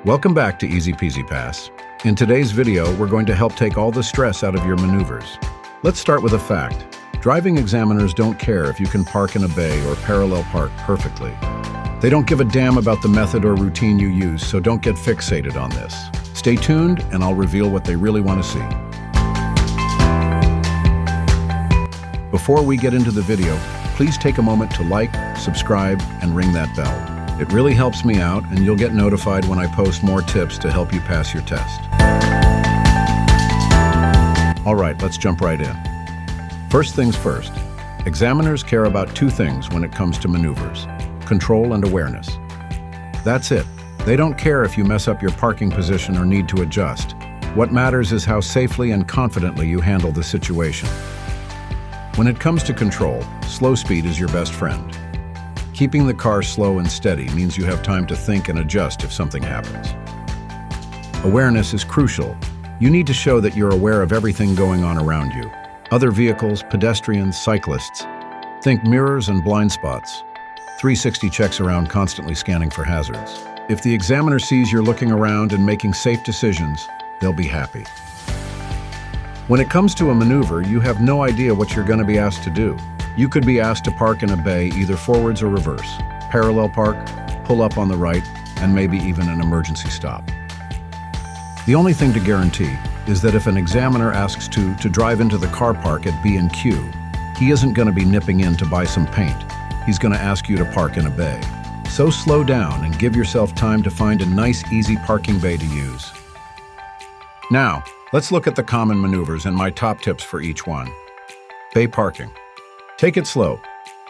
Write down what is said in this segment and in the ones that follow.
Welcome back to Easy Peasy Pass. In today's video, we're going to help take all the stress out of your maneuvers. Let's start with a fact. Driving examiners don't care if you can park in a bay or parallel park perfectly. They don't give a damn about the method or routine you use, so don't get fixated on this. Stay tuned, and I'll reveal what they really want to see. Before we get into the video, please take a moment to like, subscribe, and ring that bell. It really helps me out, and you'll get notified when I post more tips to help you pass your test. All right, let's jump right in. First things first, examiners care about two things when it comes to maneuvers: control and awareness. That's it. They don't care if you mess up your parking position or need to adjust. What matters is how safely and confidently you handle the situation. When it comes to control, slow speed is your best friend. Keeping the car slow and steady means you have time to think and adjust if something happens. Awareness is crucial. You need to show that you're aware of everything going on around you. Other vehicles, pedestrians, cyclists. Think mirrors and blind spots. 360 checks around, constantly scanning for hazards. If the examiner sees you're looking around and making safe decisions, they'll be happy. When it comes to a maneuver, you have no idea what you're going to be asked to do. You could be asked to park in a bay either forwards or reverse, parallel park, pull up on the right, and maybe even an emergency stop. The only thing to guarantee is that if an examiner asks to drive into the car park at B&Q, he isn't going to be nipping in to buy some paint. He's going to ask you to park in a bay. So slow down and give yourself time to find a nice, easy parking bay to use. Now, let's look at the common maneuvers and my top tips for each one. Bay parking. Take it slow.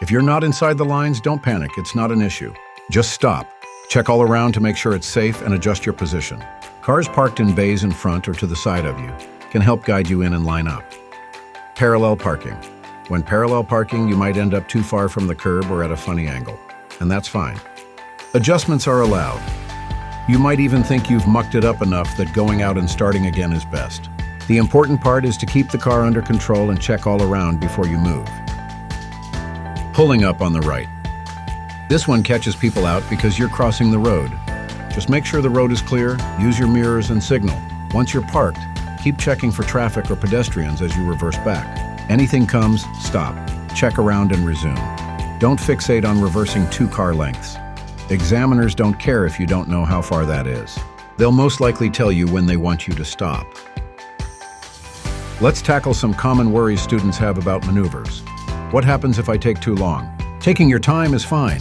If you're not inside the lines, don't panic. It's not an issue. Just stop. Check all around to make sure it's safe and adjust your position. Cars parked in bays in front or to the side of you can help guide you in and line up. Parallel parking. When parallel parking, you might end up too far from the curb or at a funny angle, and that's fine. Adjustments are allowed. You might even think you've mucked it up enough that going out and starting again is best. The important part is to keep the car under control and check all around before you move. Pulling up on the right. This one catches people out because you're crossing the road. Just make sure the road is clear, use your mirrors and signal. Once you're parked, keep checking for traffic or pedestrians as you reverse back. Anything comes, stop, check around and resume. Don't fixate on reversing 2 car lengths. Examiners don't care if you don't know how far that is. They'll most likely tell you when they want you to stop. Let's tackle some common worries students have about maneuvers. What happens if I take too long? Taking your time is fine.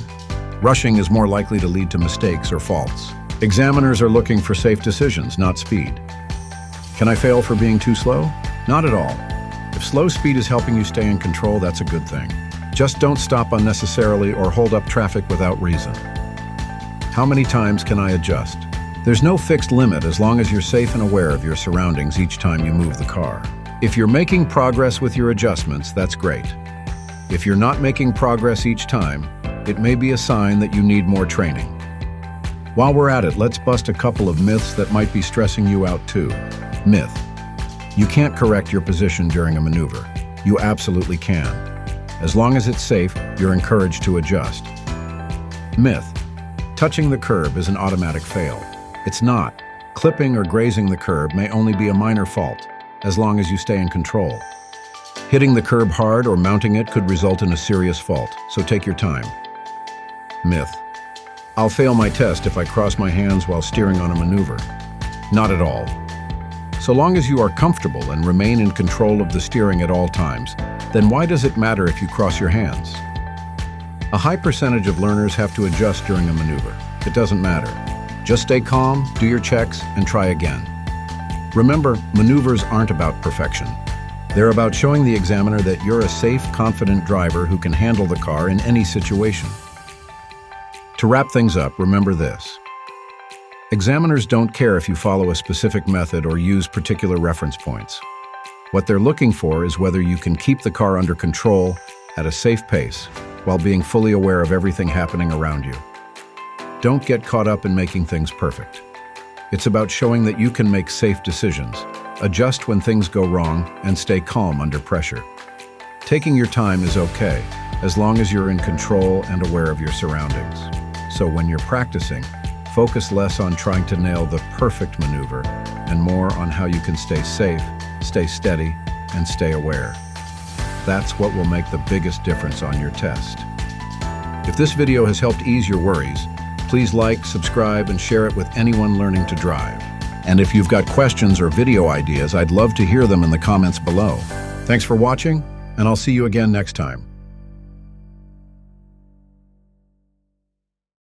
Rushing is more likely to lead to mistakes or faults. Examiners are looking for safe decisions, not speed. Can I fail for being too slow? Not at all. If slow speed is helping you stay in control, that's a good thing. Just don't stop unnecessarily or hold up traffic without reason. How many times can I adjust? There's no fixed limit as long as you're safe and aware of your surroundings each time you move the car. If you're making progress with your adjustments, that's great. If you're not making progress each time, it may be a sign that you need more training. While we're at it, let's bust a couple of myths that might be stressing you out too. Myth: you can't correct your position during a maneuver. You absolutely can. As long as it's safe, you're encouraged to adjust. Myth: touching the curb is an automatic fail. It's not. Clipping or grazing the curb may only be a minor fault, as long as you stay in control. Hitting the curb hard or mounting it could result in a serious fault, so take your time. Myth: I'll fail my test if I cross my hands while steering on a maneuver. Not at all. So long as you are comfortable and remain in control of the steering at all times, then why does it matter if you cross your hands? A high percentage of learners have to adjust during a maneuver. It doesn't matter. Just stay calm, do your checks, and try again. Remember, maneuvers aren't about perfection. They're about showing the examiner that you're a safe, confident driver who can handle the car in any situation. To wrap things up, remember this. Examiners don't care if you follow a specific method or use particular reference points. What they're looking for is whether you can keep the car under control at a safe pace while being fully aware of everything happening around you. Don't get caught up in making things perfect. It's about showing that you can make safe decisions, adjust when things go wrong, and stay calm under pressure. Taking your time is okay, as long as you're in control and aware of your surroundings. So when you're practicing, Focus less on trying to nail the perfect maneuver and more on how you can stay safe, stay steady, and stay aware. That's what will make the biggest difference on your test. If this video has helped ease your worries, please like, subscribe, and share it with anyone learning to drive. And if you've got questions or video ideas, I'd love to hear them in the comments below. Thanks for watching, and I'll see you again next time.